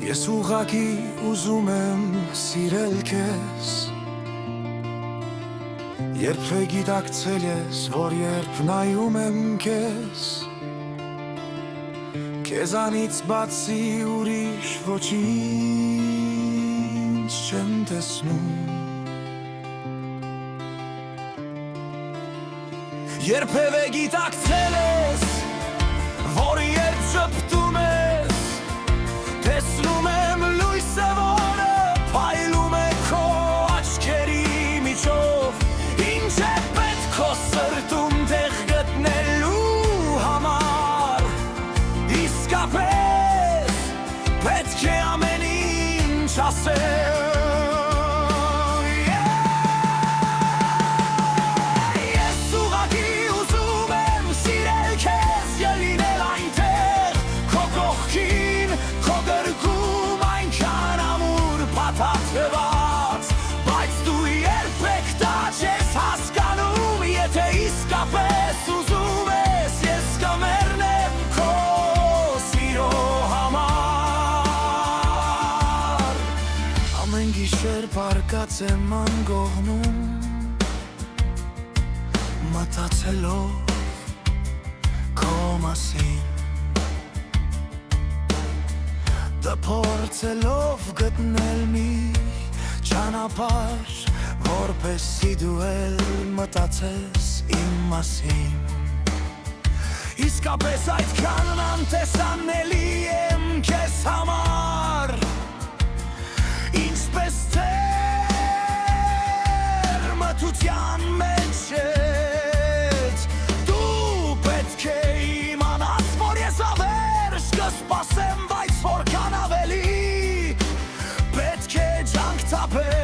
Ես ուղղակի ուզում եմ սիրել քեզ, երբ գիտակցել ես, որ երբ նայում եմ քեզ, քեզանից բացի ուրիշ ոչինչ չեմ տեսնում։ Երբևէ գիտակցել ես, որ երբ շփթում ես, տեսնում եմ լույսը, որը փայլում է քո աչքերի միջով, ինչ է պետք քո սրտում տեղ գտնելու համար, իսկապես պետք է ամեն ինչ ասել։ Բայց դու երբեք դա չես հասկանում, եթե իսկապես ուզում ես, ես կմեռնեմ քո սիրո համար։ Ամեն գիշեր պառկած եմ անկողնում, մտածելով քո մասին, փորձելով գտնել մի ճանապարհ, որպեսզի դու էլ մտածես իմ մասին։ Իսկապես այդքան անտեսանելի եմ քեզ համար, ինչպես մթության մեջ ես, դու պետք է իմանաս, որ ես ավերջ կսպասեմ, բայց որքան ավելի պետք է ջանք թափել։